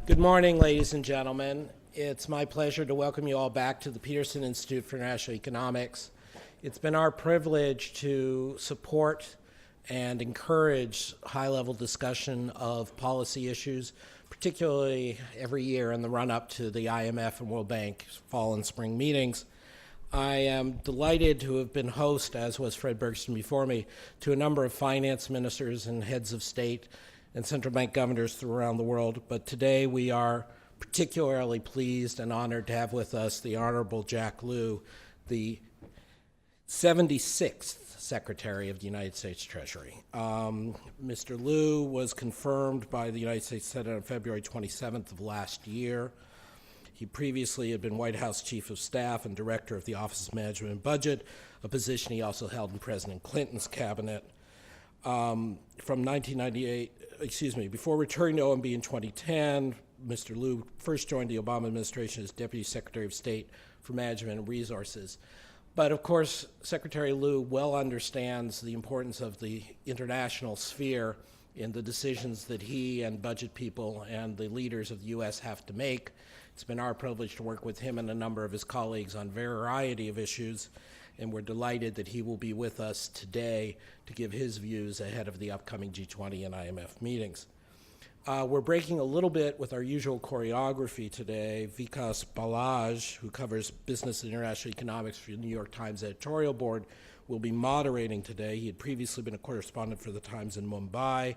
Good morning, ladies and gentlemen. It's my pleasure to welcome you all back to the Peterson Institute for International Economics. It's been our privilege to support and encourage high-level discussion of policy issues, particularly every year in the run-up to the IMF and World Bank fall and spring meetings. I am delighted to have been host, as was Fred Bergsten before me, to a number of finance ministers and heads of state and central bank governors around the world. But today we are particularly pleased and honored to have with us the Honorable Jack Lew, the 76th Secretary of the United States Treasury. Mr. Lew was confirmed by the United States Senate on February 27th of last year. He previously had been White House Chief of Staff and Director of the Office of Management and Budget, a position he also held in President Clinton's cabinet. From 1998, before returning to OMB in 2010, Mr. Lew first joined the Obama administration as Deputy Secretary of State for Management and Resources. But of course, Secretary Lew well understands the importance of the international sphere in the decisions that he and budget people and the leaders of the U.S. have to make. It's been our privilege to work with him and a number of his colleagues on a variety of issues, and we're delighted that he will be with us today to give his views ahead of the upcoming G20 and IMF meetings. We're breaking a little bit with our usual choreography today. Vikas Balaj, who covers business and international economics for the New York Times editorial board, will be moderating today. He had previously been a correspondent for the Times in Mumbai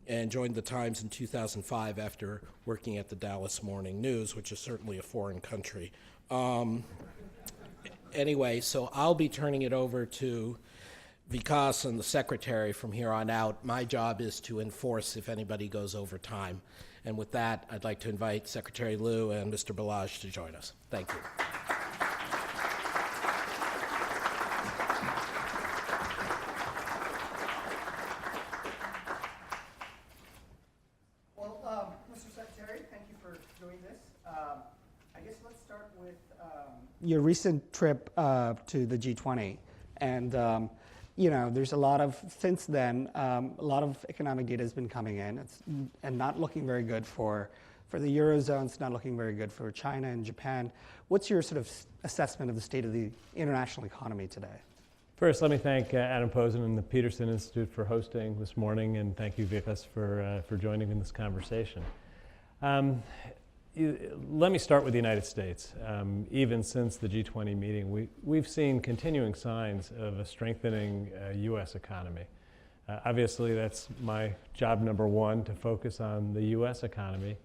and joined the Times in 2005 after working at the Dallas Morning News, which is certainly a foreign country. Anyway, so I'll be turning it over to Vikas and the Secretary from here on out. My job is to enforce if anybody goes over time. And with that, I'd like to invite Secretary Lew and Mr. Balaj to join us. Thank you. Well, Mr. Secretary, thank you for doing this. I guess let's start with your recent trip to the G20. And there's a lot of, since then, a lot of economic data has been coming in. And not looking very good for the Eurozone. It's not looking very good for China and Japan. What's your sort of assessment of the state of the international economy today? First, let me thank Adam Posen and the Peterson Institute for hosting this morning, and thank you, Vikas, for joining in this conversation. Let me start with the United States. Even since the G20 meeting, we've seen continuing signs of a strengthening U.S. economy. Obviously, that's my job number one, to focus on the U.S. economy.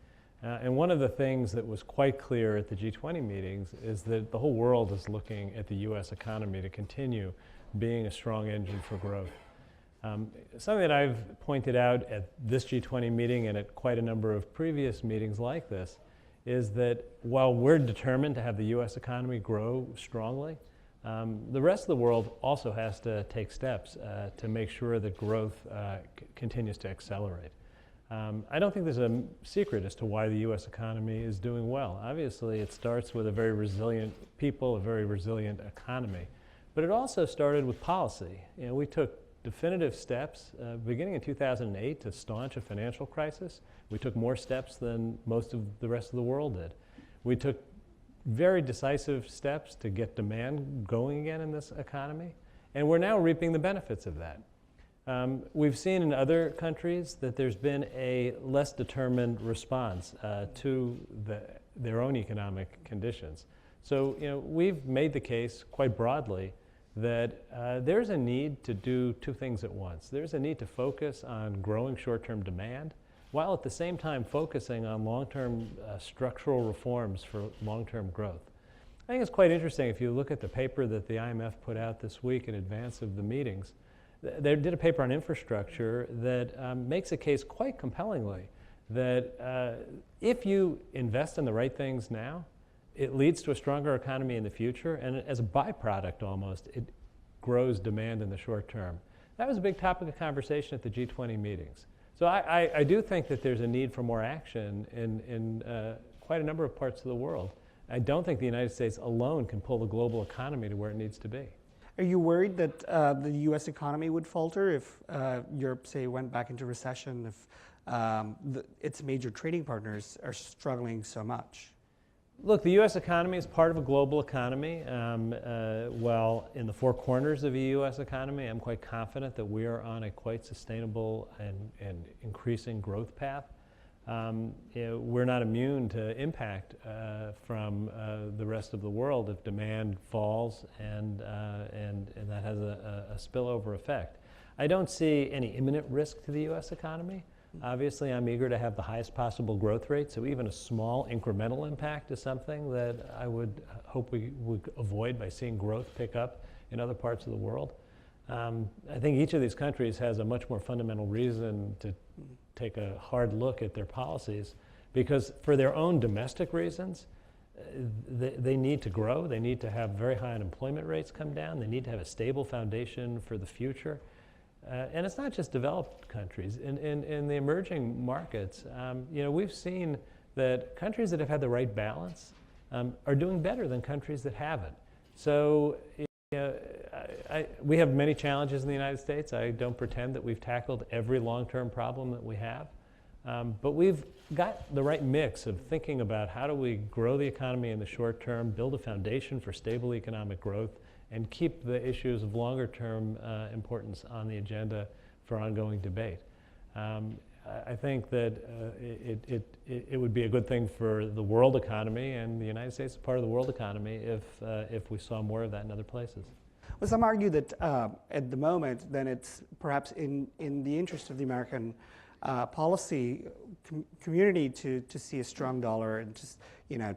And one of the things that was quite clear at the G20 meetings is that the whole world is looking at the U.S. economy to continue being a strong engine for growth. Something that I've pointed out at this G20 meeting and at quite a number of previous meetings like this is that while we're determined to have the U.S. economy grow strongly, the rest of the world also has to take steps to make sure that growth continues to accelerate. I don't think there's a secret as to why the U.S. economy is doing well. Obviously, it starts with a very resilient people, a very resilient economy. But it also started with policy. We took definitive steps beginning in 2008 to staunch a financial crisis. We took more steps than most of the rest of the world did. We took very decisive steps to get demand going again in this economy, and we're now reaping the benefits of that. We've seen in other countries that there's been a less determined response to their own economic conditions. So, we've made the case quite broadly that there's a need to do two things at once. There's a need to focus on growing short-term demand, while at the same time focusing on long-term structural reforms for long-term growth. I think it's quite interesting if you look at the paper that the IMF put out this week in advance of the meetings. They did a paper on infrastructure that makes a case quite compellingly that if you invest in the right things now, it leads to a stronger economy in the future, and as a byproduct almost, it grows demand in the short term. That was a big topic of conversation at the G20 meetings. So I do think that there's a need for more action in quite a number of parts of the world. I don't think the United States alone can pull the global economy to where it needs to be. Are you worried that the U.S. economy would falter if Europe, say, went back into recession, if its major trading partners are struggling so much? Look, the U.S. economy is part of a global economy. While in the four corners of a U.S. economy, I'm quite confident that we are on a quite sustainable and increasing growth path. We're not immune to impact from the rest of the world if demand falls, and that has a spillover effect. I don't see any imminent risk to the U.S. economy. Obviously, I'm eager to have the highest possible growth rate, so even a small incremental impact is something that I would hope we would avoid by seeing growth pick up in other parts of the world. I think each of these countries has a much more fundamental reason to take a hard look at their policies, because for their own domestic reasons, they need to grow, they need to have very high unemployment rates come down, they need to have a stable foundation for the future. And it's not just developed countries. In the emerging markets, we've seen that countries that have had the right balance are doing better than countries that haven't. So we have many challenges in the United States. I don't pretend that we've tackled every long-term problem that we have. But we've got the right mix of thinking about how do we grow the economy in the short term, build a foundation for stable economic growth, and keep the issues of longer-term importance on the agenda for ongoing debate. I think that it would be a good thing for the world economy, and the United States is part of the world economy if we saw more of that in other places. Well, some argue that at the moment, then it's perhaps in the interest of the American policy community to see a strong dollar and just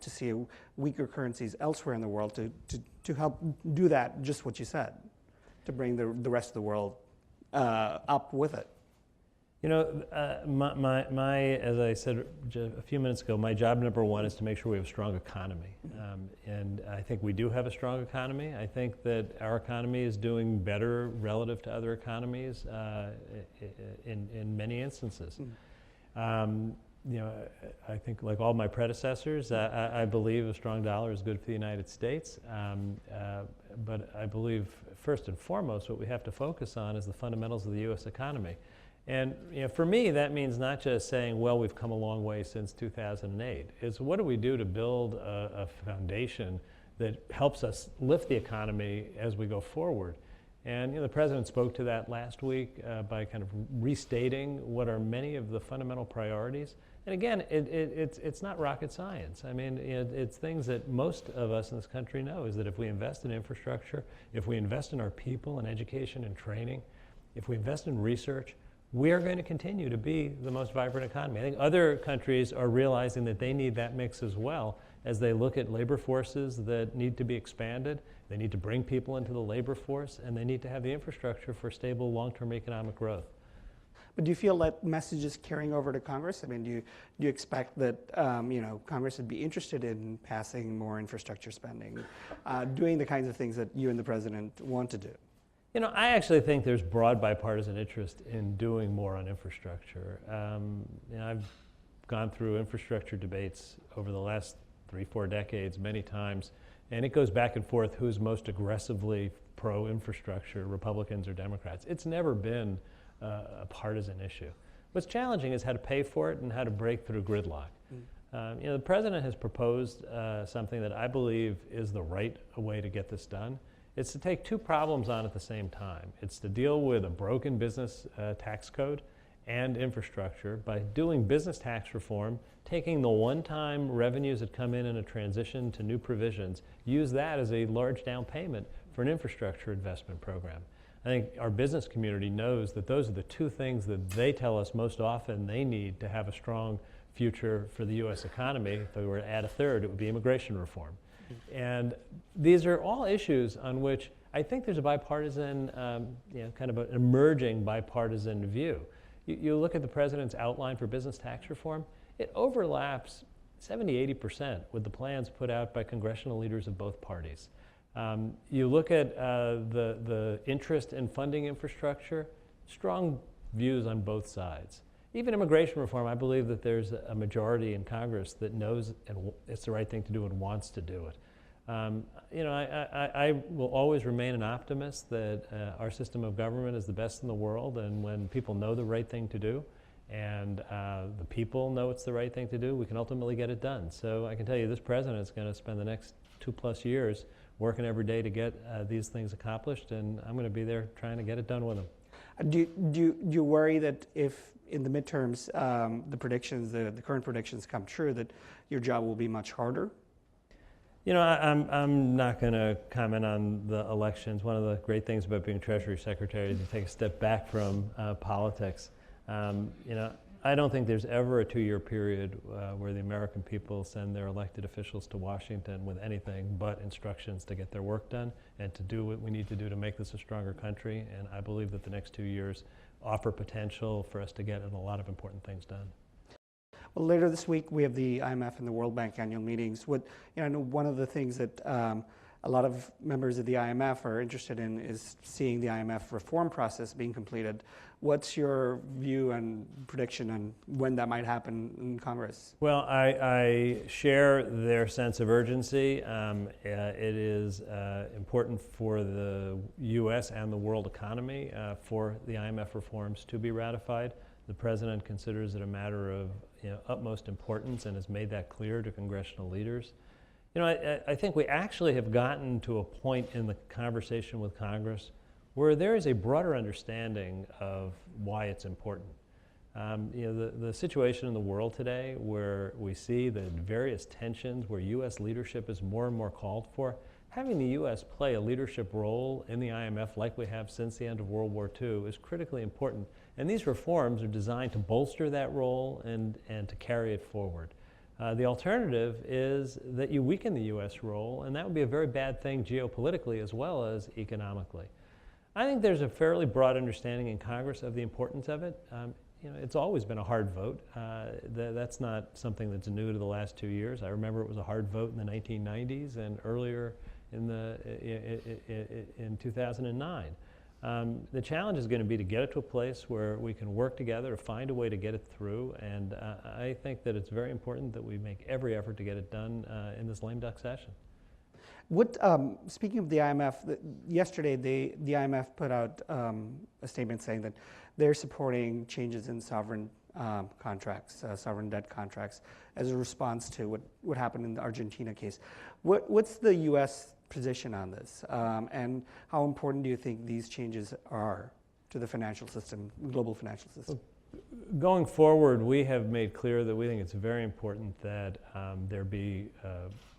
to see weaker currencies elsewhere in the world to help do that, just what you said, to bring the rest of the world up with it. As I said a few minutes ago, my job number one is to make sure we have a strong economy. And I think we do have a strong economy. I think that our economy is doing better relative to other economies in many instances. I think, like all my predecessors, I believe a strong dollar is good for the United States. But I believe, first and foremost, what we have to focus on is the fundamentals of the U.S. economy. And for me, that means not just saying, well, we've come a long way since 2008. It's what do we do to build a foundation that helps us lift the economy as we go forward. And the President spoke to that last week by kind of restating what are many of the fundamental priorities. And again, it's not rocket science. I mean, it's things that most of us in this country know, is that if we invest in infrastructure, if we invest in our people and education and training, if we invest in research, we are going to continue to be the most vibrant economy. I think other countries are realizing that they need that mix as well as they look at labor forces that need to be expanded. They need to bring people into the labor force, and they need to have the infrastructure for stable long-term economic growth. But do you feel that message is carrying over to Congress? I mean, do you expect that Congress would be interested in passing more infrastructure spending, doing the kinds of things that you and the President want to do? I actually think there's broad bipartisan interest in doing more on infrastructure. I've gone through infrastructure debates over the last 3-4 decades many times, and it goes back and forth who's most aggressively pro-infrastructure, Republicans or Democrats. It's never been a partisan issue. What's challenging is how to pay for it and how to break through gridlock. The President has proposed something that I believe is the right way to get this done. It's to take two problems on at the same time. It's to deal with a broken business tax code and infrastructure by doing business tax reform, taking the one-time revenues that come in a transition to new provisions, use that as a large down payment for an infrastructure investment program. I think our business community knows that those are the two things that they tell us most often they need to have a strong future for the U.S. economy. If we were to add a third, it would be immigration reform. And these are all issues on which I think there's a bipartisan, kind of an emerging bipartisan view. You look at the President's outline for business tax reform, it overlaps 70–80% with the plans put out by congressional leaders of both parties. You look at the interest in funding infrastructure, strong views on both sides. Even immigration reform, I believe that there's a majority in Congress that knows it's the right thing to do and wants to do it. I will always remain an optimist that our system of government is the best in the world, and when people know the right thing to do and the people know it's the right thing to do, we can ultimately get it done. So I can tell you this president is going to spend the next 2+ years working every day to get these things accomplished, and I'm going to be there trying to get it done with him. Do you worry that if in the midterms the predictions, the current predictions come true, that your job will be much harder? You know, I'm not going to comment on the elections. One of the great things about being Treasury Secretary is to take a step back from politics. You know, I don't think there's ever a 2-year period where the American people send their elected officials to Washington with anything but instructions to get their work done and to do what we need to do to make this a stronger country. And I believe that the next 2 years offer potential for us to get a lot of important things done. Well, later this week we have the IMF and the World Bank annual meetings. I know one of the things that a lot of members of the IMF are interested in is seeing the IMF reform process being completed. What's your view and prediction on when that might happen in Congress? Well, I share their sense of urgency. It is important for the U.S. and the world economy for the IMF reforms to be ratified. The President considers it a matter of utmost importance and has made that clear to congressional leaders. You know, I think we actually have gotten to a point in the conversation with Congress where there is a broader understanding of why it's important. You know, the situation in the world today where we see the various tensions, where U.S. leadership is more and more called for, having the U.S. play a leadership role in the IMF like we have since the end of World War II is critically important. And these reforms are designed to bolster that role and to carry it forward. The alternative is that you weaken the U.S. role, and that would be a very bad thing geopolitically as well as economically. I think there's a fairly broad understanding in Congress of the importance of it. You know, it's always been a hard vote. That's not something that's new to the last 2 years. I remember it was a hard vote in the 1990s and earlier in 2009. The challenge is going to be to get it to a place where we can work together to find a way to get it through, and I think that it's very important that we make every effort to get it done in this lame duck session. Speaking of the IMF, yesterday the IMF put out a statement saying that they're supporting changes in sovereign contracts, sovereign debt contracts, as a response to what happened in the Argentina case. What's the U.S. position on this, and how important do you think these changes are to the financial system, global financial system? Going forward, we have made clear that we think it's very important that there be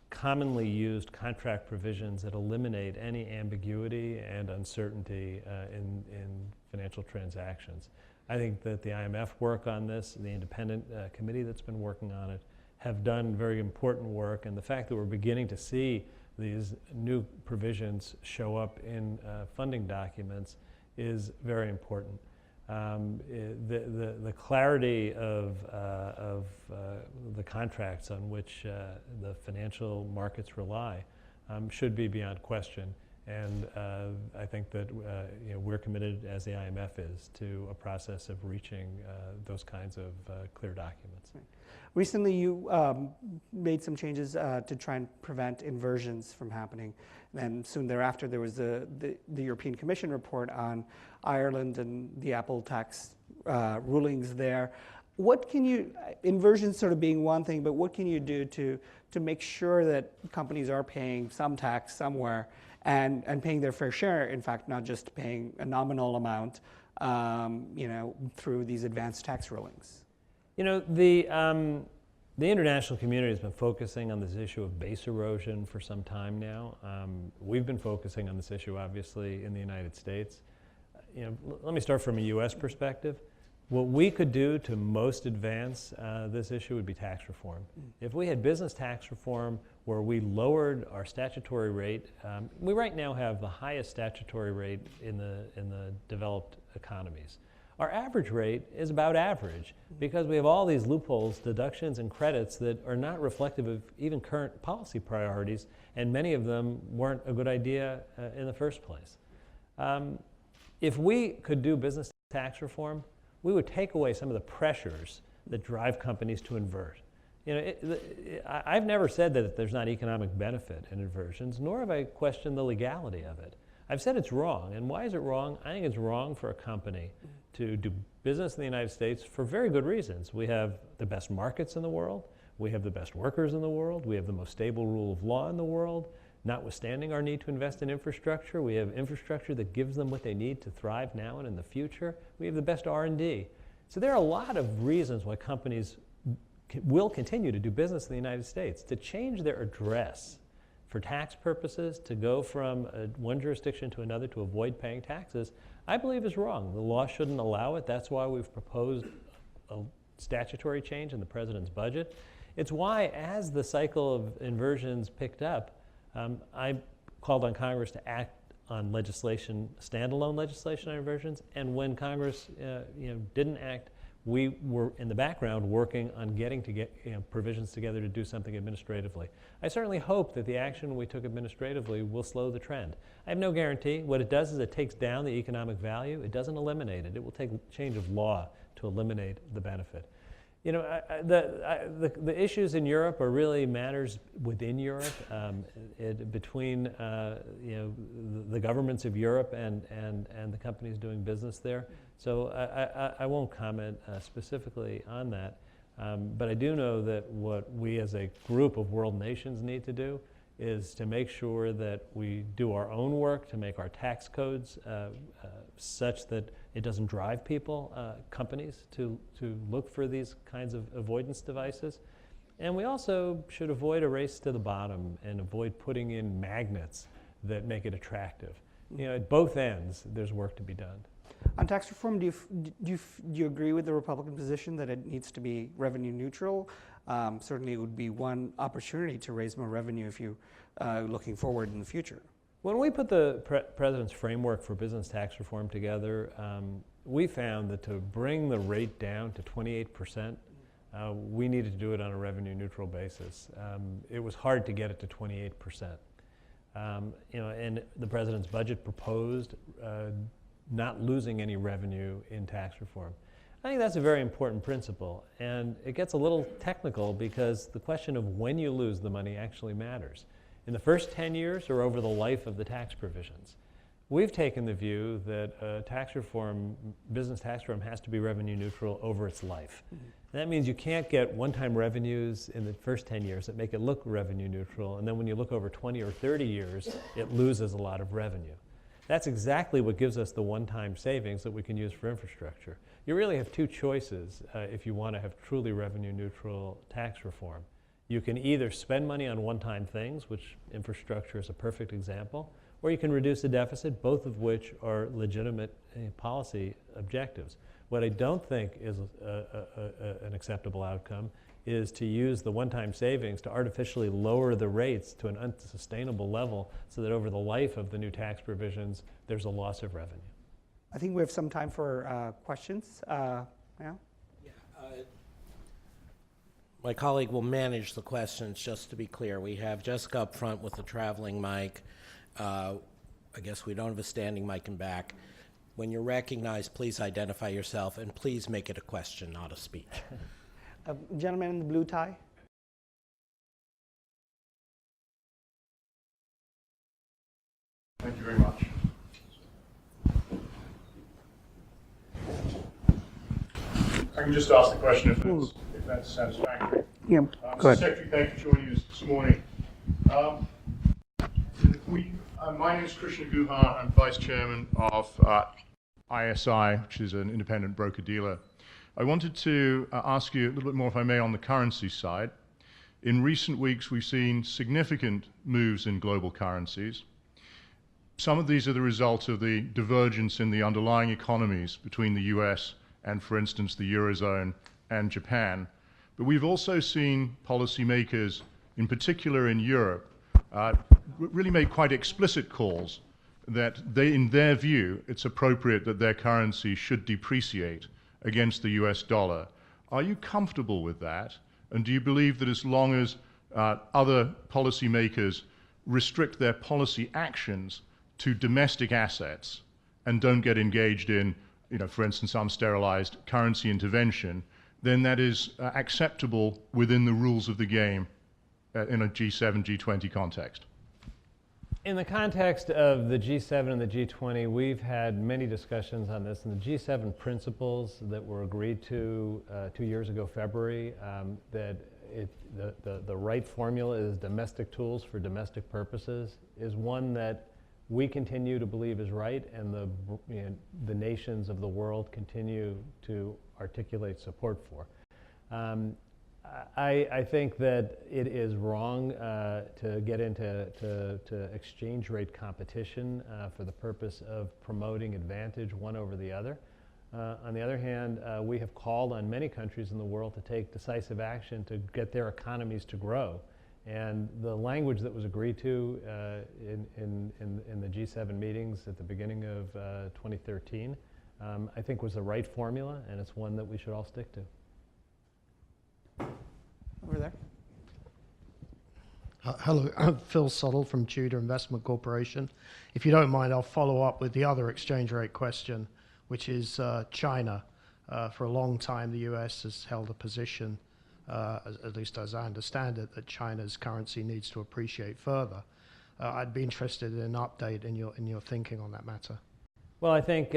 commonly used contract provisions that eliminate any ambiguity and uncertainty in financial transactions. I think that the IMF work on this, the independent committee that's been working on it, have done very important work, and the fact that we're beginning to see these new provisions show up in funding documents is very important. The clarity of the contracts on which the financial markets rely should be beyond question, and I think that we're committed, as the IMF is, to a process of reaching those kinds of clear documents. Right. Recently, you made some changes to try and prevent inversions from happening. Then soon thereafter, there was the European Commission report on Ireland and the Apple tax rulings there. What can you, inversions sort of being one thing, but what can you do to make sure that companies are paying some tax somewhere and paying their fair share, in fact, not just paying a nominal amount, through these advanced tax rulings? You know, the international community has been focusing on this issue of base erosion for some time now. We've been focusing on this issue, obviously, in the United States. Let me start from a U.S. perspective. What we could do to most advance this issue would be tax reform. If we had business tax reform where we lowered our statutory rate, we right now have the highest statutory rate in the developed economies. Our average rate is about average because we have all these loopholes, deductions, and credits that are not reflective of even current policy priorities, and many of them weren't a good idea in the first place. If we could do business tax reform, we would take away some of the pressures that drive companies to invert. I've never said that there's not economic benefit in inversions, nor have I questioned the legality of it. I've said it's wrong, and why is it wrong? I think it's wrong for a company to do business in the United States for very good reasons. We have the best markets in the world. We have the best workers in the world. We have the most stable rule of law in the world. Notwithstanding our need to invest in infrastructure, we have infrastructure that gives them what they need to thrive now and in the future. We have the best R&D. So there are a lot of reasons why companies will continue to do business in the United States. To change their address for tax purposes, to go from one jurisdiction to another to avoid paying taxes, I believe is wrong. The law shouldn't allow it. That's why we've proposed a statutory change in the president's budget. It's why, as the cycle of inversions picked up, I called on Congress to act on legislation, standalone legislation on inversions, and when Congress didn't act, we were in the background working on getting provisions together to do something administratively. I certainly hope that the action we took administratively will slow the trend. I have no guarantee. What it does is it takes down the economic value. It doesn't eliminate it. It will take change of law to eliminate the benefit. You know, the issues in Europe are really matters within Europe, between the governments of Europe and the companies doing business there. So I won't comment specifically on that, but I do know that what we as a group of world nations need to do is to make sure that we do our own work to make our tax codes such that it doesn't drive people, companies, to look for these kinds of avoidance devices. And we also should avoid a race to the bottom and avoid putting in magnets that make it attractive. You know, at both ends, there's work to be done. On tax reform, do you agree with the Republican position that it needs to be revenue neutral? Certainly it would be one opportunity to raise more revenue if you looking forward in the future. When we put the President's framework for business tax reform together, we found that to bring the rate down to 28%, we needed to do it on a revenue neutral basis. It was hard to get it to 28%. And the President's budget proposed not losing any revenue in tax reform. I think that's a very important principle, and it gets a little technical because the question of when you lose the money actually matters. In the first 10 years or over the life of the tax provisions. We've taken the view that business tax reform has to be revenue neutral over its life. Mm-hmm. And that means you can't get one-time revenues in the first 10 years that make it look revenue neutral, and then when you look over 20 or 30 years, it loses a lot of revenue. That's exactly what gives us the one-time savings that we can use for infrastructure. You really have two choices if you want to have truly revenue neutral tax reform. You can either spend money on one-time things, which infrastructure is a perfect example, or you can reduce the deficit, both of which are legitimate policy objectives. What I don't think is an acceptable outcome is to use the one-time savings to artificially lower the rates to an unsustainable level so that over the life of the new tax provisions, there's a loss of revenue. I think we have some time for questions. My colleague will manage the questions, just to be clear. We have Jessica up front with the traveling mic. I guess we don't have a standing mic in back. When you're recognized, please identify yourself, and please make it a question, not a speech. Gentleman in the blue tie. Thank you very much. I can just ask the question if that's satisfactory. Yeah, go ahead. Secretary, thank you for joining us this morning. My name is Krishna Guha. I'm Vice Chairman of ISI, which is an independent broker-dealer. I wanted to ask you a little bit more, if I may, on the currency side. In recent weeks, we've seen significant moves in global currencies. Some of these are the result of the divergence in the underlying economies between the US and, for instance, the Eurozone and Japan. But we've also seen policymakers, in particular in Europe, really make quite explicit calls that in their view, it's appropriate that their currency should depreciate against the US dollar. Are you comfortable with that? And do you believe that as long as other policymakers restrict their policy actions to domestic assets and don't get engaged in, for instance, unsterilized currency intervention, then that is acceptable within the rules of the game in a G7, G20 context? In the context of the G7 and the G20, we've had many discussions on this, and the G7 principles that were agreed to 2 years ago, February, that the right formula is domestic tools for domestic purposes, is one that we continue to believe is right, and the nations of the world continue to articulate support for. I think that it is wrong to get into exchange rate competition for the purpose of promoting advantage one over the other. On the other hand, we have called on many countries in the world to take decisive action to get their economies to grow. And the language that was agreed to in the G7 meetings at the beginning of 2013, I think was the right formula, and it's one that we should all stick to. Over there. Hello, I'm Phil Suddle from Tudor Investment Corporation. If you don't mind, I'll follow up with the other exchange rate question, which is China. For a long time, the US has held a position, at least as I understand it, that China's currency needs to appreciate further. I'd be interested in an update in your thinking on that matter. Well, I think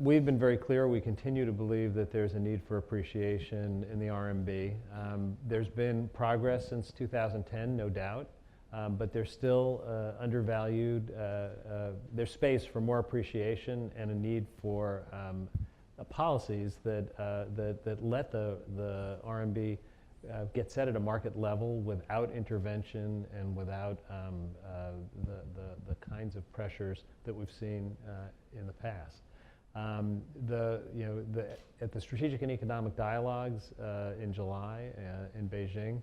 we've been very clear. We continue to believe that there's a need for appreciation in the RMB. There's been progress since 2010, no doubt, but there's still undervalued. There's space for more appreciation and a need for policies that let the RMB get set at a market level without intervention and without the kinds of pressures that we've seen in the past. At the Strategic and Economic Dialogues in July in Beijing,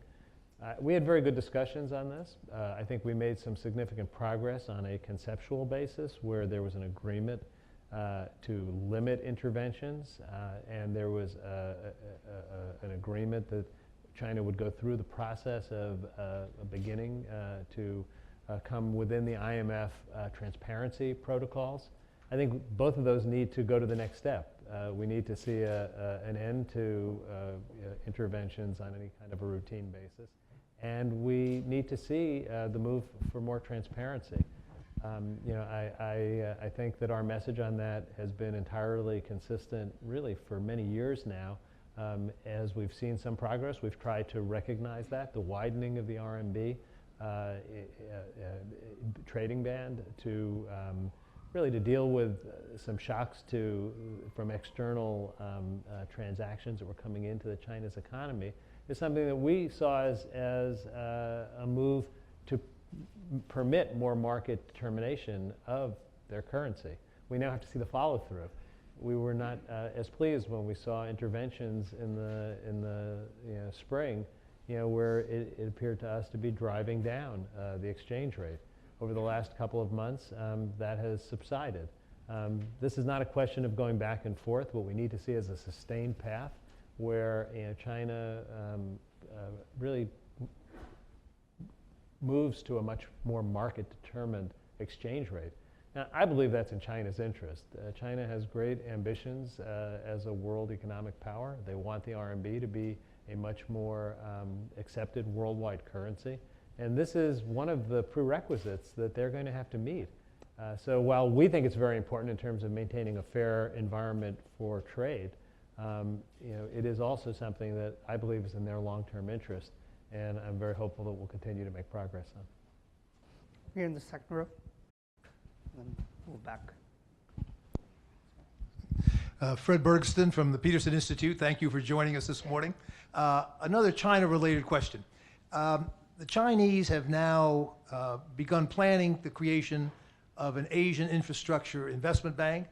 we had very good discussions on this. I think we made some significant progress on a conceptual basis where there was an agreement to limit interventions, and there was an agreement that China would go through the process of beginning to come within the IMF transparency protocols. I think both of those need to go to the next step. We need to see an end to interventions on any kind of a routine basis. And we need to see the move for more transparency. I think that our message on that has been entirely consistent really for many years now. As we've seen some progress, we've tried to recognize that, the widening of the RMB trading band to really to deal with some shocks from external transactions that were coming into China's economy is something that we saw as a move to permit more market determination of their currency. We now have to see the follow-through. We were not as pleased when we saw interventions in the spring, where it appeared to us to be driving down the exchange rate. Over the last couple of months, that has subsided. This is not a question of going back and forth. What we need to see is a sustained path where China really moves to a much more market-determined exchange rate. Now, I believe that's in China's interest. China has great ambitions as a world economic power. They want the RMB to be a much more accepted worldwide currency. And this is one of the prerequisites that they're going to have to meet. So while we think it's very important in terms of maintaining a fair environment for trade, it is also something that I believe is in their long-term interest. And I'm very hopeful that we'll continue to make progress on. Here in the second row. Then move back. Fred Bergston from the Peterson Institute. Thank you for joining us this morning. Another China-related question. The Chinese have now begun planning the creation of an Asian infrastructure investment bank.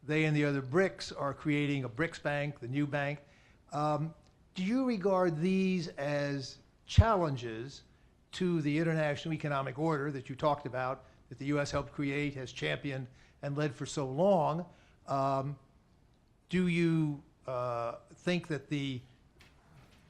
They and the other BRICS are creating a BRICS bank, the new bank. Do you regard these as challenges to the international economic order that you talked about, that the U.S. helped create, has championed, and led for so long? Do you think that the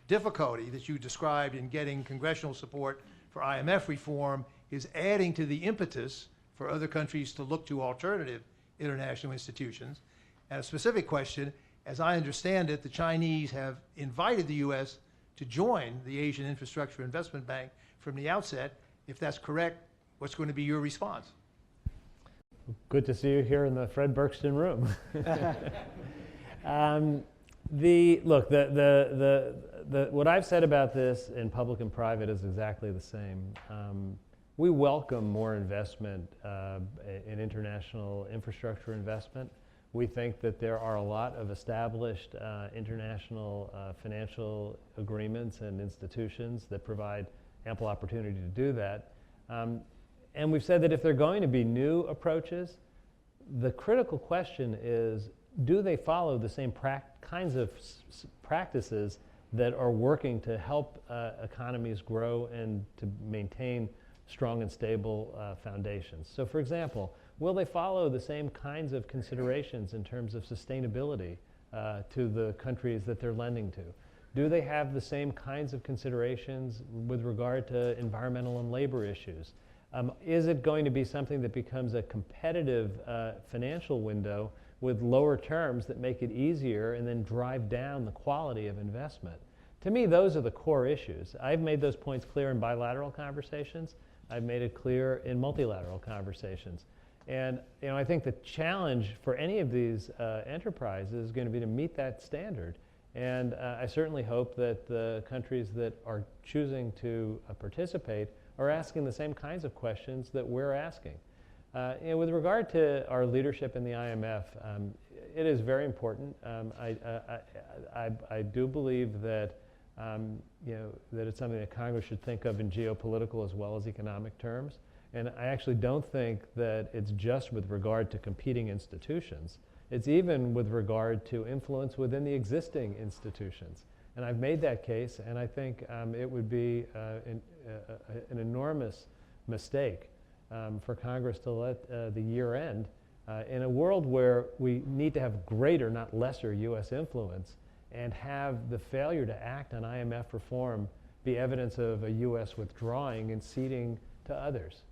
difficulty that you described in getting congressional support for IMF reform is adding to the impetus for other countries to look to alternative international institutions? And a specific question, as I understand it, the Chinese have invited the U.S. to join the Asian Infrastructure Investment Bank from the outset. If that's correct, what's going to be your response? Good to see you here in the Fred Bergston room. What I've said about this in public and private is exactly the same. We welcome more investment in international infrastructure investment. We think that there are a lot of established international financial agreements and institutions that provide ample opportunity to do that. And we've said that if there are going to be new approaches, the critical question is, do they follow the same kinds of practices that are working to help economies grow and to maintain strong and stable foundations? So for example, will they follow the same kinds of considerations in terms of sustainability to the countries that they're lending to? Do they have the same kinds of considerations with regard to environmental and labor issues? Is it going to be something that becomes a competitive financial window with lower terms that make it easier and then drive down the quality of investment? To me, those are the core issues. I've made those points clear in bilateral conversations. I've made it clear in multilateral conversations. And I think the challenge for any of these enterprises is going to be to meet that standard. And I certainly hope that the countries that are choosing to participate are asking the same kinds of questions that we're asking. With regard to our leadership in the IMF, it is very important. I do believe that that it's something that Congress should think of in geopolitical as well as economic terms. And I actually don't think that it's just with regard to competing institutions. It's even with regard to influence within the existing institutions. And I've made that case, and I think it would be an enormous mistake for Congress to let the year end in a world where we need to have greater, not lesser, U.S. influence, and have the failure to act on IMF reform be evidence of a U.S. withdrawing and ceding to others.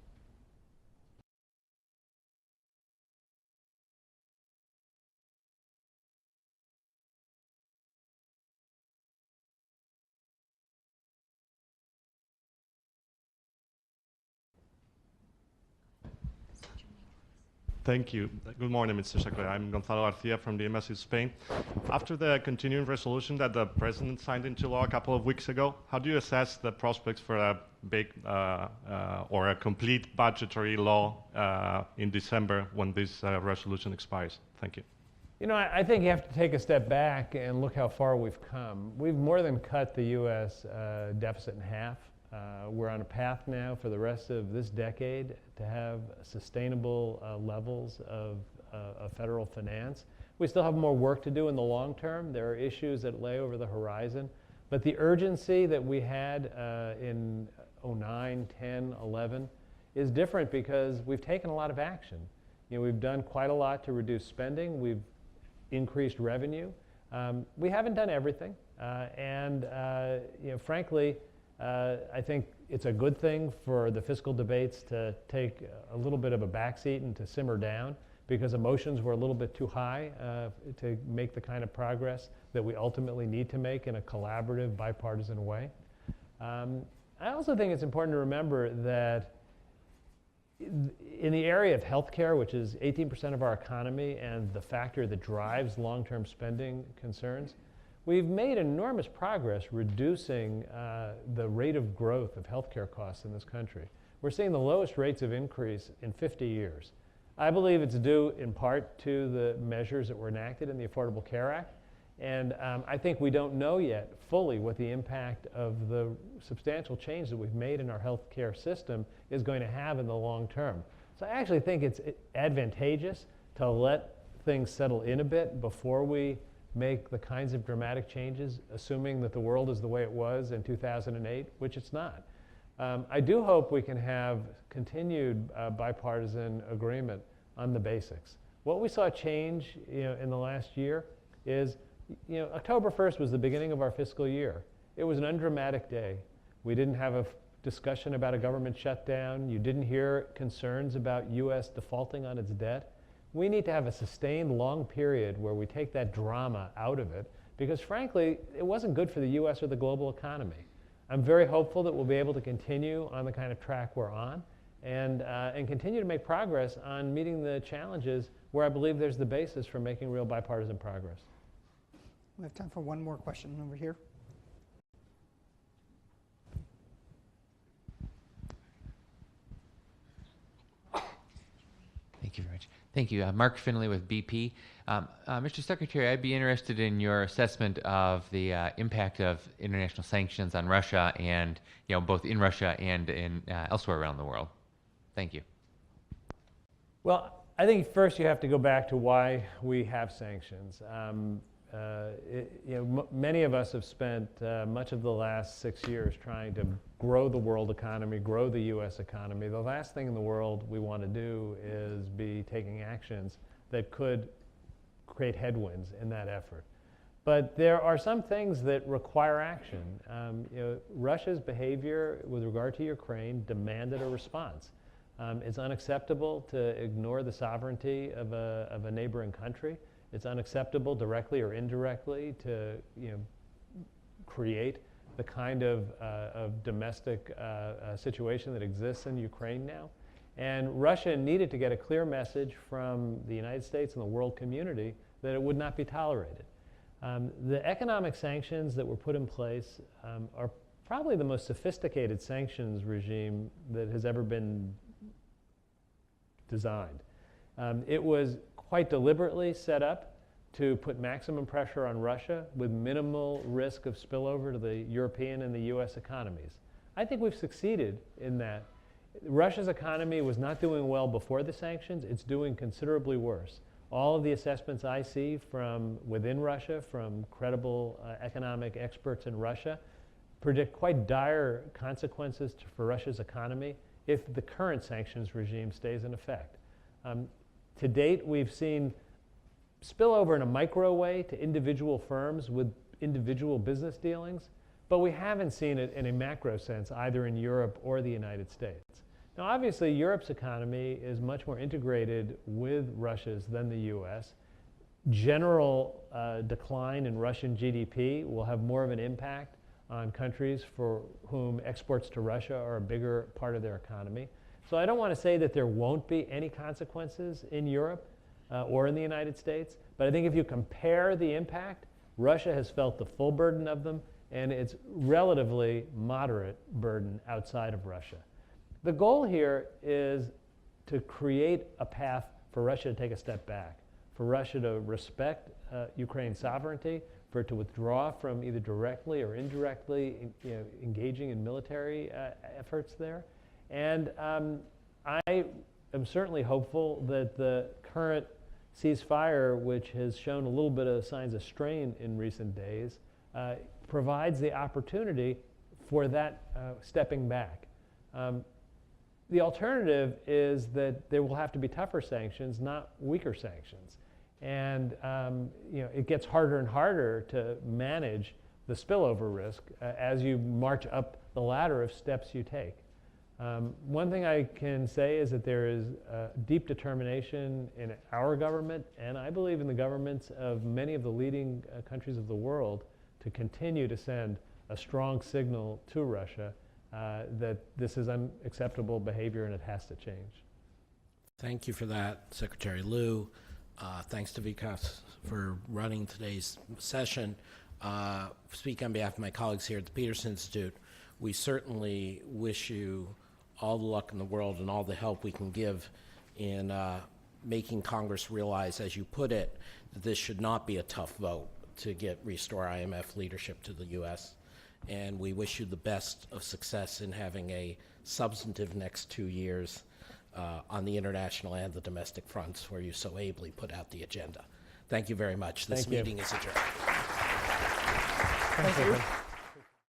Thank you. Good morning, Mr. Secretary. I'm Gonzalo Garcia from the Embassy of Spain. After the continuing resolution that the President signed into law a couple of weeks ago, how do you assess the prospects for a big or a complete budgetary law in December when this resolution expires? Thank you. I think you have to take a step back and look how far we've come. We've more than cut the U.S. deficit in half. We're on a path now for the rest of this decade to have sustainable levels of federal finance. We still have more work to do in the long term. There are issues that lay over the horizon. But the urgency that we had in 09, 10, 11 is different because we've taken a lot of action. We've done quite a lot to reduce spending. We've increased revenue. We haven't done everything. Frankly, I think it's a good thing for the fiscal debates to take a little bit of a backseat and to simmer down because emotions were a little bit too high to make the kind of progress that we ultimately need to make in a collaborative, bipartisan way. I also think it's important to remember that in the area of healthcare, which is 18% of our economy and the factor that drives long-term spending concerns, we've made enormous progress reducing the rate of growth of healthcare costs in this country. We're seeing the lowest rates of increase in 50 years. I believe it's due in part to the measures that were enacted in the Affordable Care Act. And I think we don't know yet fully what the impact of the substantial change that we've made in our healthcare system is going to have in the long term. So I actually think it's advantageous to let things settle in a bit before we make the kinds of dramatic changes, assuming that the world is the way it was in 2008, which it's not. I do hope we can have continued bipartisan agreement on the basics. What we saw change in the last year is October 1st was the beginning of our fiscal year. It was an undramatic day. We didn't have a discussion about a government shutdown. You didn't hear concerns about U.S. defaulting on its debt. We need to have a sustained long period where we take that drama out of it because frankly, it wasn't good for the U.S. or the global economy. I'm very hopeful that we'll be able to continue on the kind of track we're on. and continue to make progress on meeting the challenges where I believe there's the basis for making real bipartisan progress. We have time for one more question over here. Thank you very much. Thank you. Mark Finley with BP. Mr. Secretary, I'd be interested in your assessment of the impact of international sanctions on Russia and, both in Russia and in elsewhere around the world. Thank you. Well, I think first you have to go back to why we have sanctions. Many of us have spent much of the last 6 years trying to grow the world economy, grow the U.S. economy. The last thing in the world we want to do is be taking actions that could create headwinds in that effort. But there are some things that require action. Russia's behavior with regard to Ukraine demanded a response. It's unacceptable to ignore the sovereignty of a neighboring country. It's unacceptable, directly or indirectly, to create the kind of domestic situation that exists in Ukraine now. And Russia needed to get a clear message from the United States and the world community that it would not be tolerated. The economic sanctions that were put in place are probably the most sophisticated sanctions regime that has ever been designed. It was quite deliberately set up to put maximum pressure on Russia with minimal risk of spillover to the European and the US economies. I think we've succeeded in that. Russia's economy was not doing well before the sanctions. It's doing considerably worse. All of the assessments I see from within Russia, from credible economic experts in Russia, predict quite dire consequences for Russia's economy if the current sanctions regime stays in effect. To date, we've seen spillover in a micro way to individual firms with individual business dealings, but we haven't seen it in a macro sense either in Europe or the United States. Now, obviously, Europe's economy is much more integrated with Russia's than the US. General decline in Russian GDP will have more of an impact on countries for whom exports to Russia are a bigger part of their economy. So I don't want to say that there won't be any consequences in Europe or in the United States, but I think if you compare the impact, Russia has felt the full burden of them, and it's relatively moderate burden outside of Russia. The goal here is to create a path for Russia to take a step back, for Russia to respect Ukraine's sovereignty, for it to withdraw from either directly or indirectly engaging in military efforts there. And I am certainly hopeful that the current ceasefire, which has shown a little bit of signs of strain in recent days, provides the opportunity for that stepping back. The alternative is that there will have to be tougher sanctions, not weaker sanctions. And it gets harder and harder to manage the spillover risk as you march up the ladder of steps you take. One thing I can say is that there is deep determination in our government, and I believe in the governments of many of the leading countries of the world, to continue to send a strong signal to Russia that this is unacceptable behavior and it has to change. Thank you for that, Secretary Liu. Thanks to Vikas for running today's session. Speak on behalf of my colleagues here at the Peterson Institute. We certainly wish you all the luck in the world and all the help we can give in making Congress realize, as you put it, that this should not be a tough vote to restore IMF leadership to the U.S. And we wish you the best of success in having a substantive next 2 years on the international and the domestic fronts where you so ably put out the agenda. Thank you very much. This meeting is adjourned. Thank you.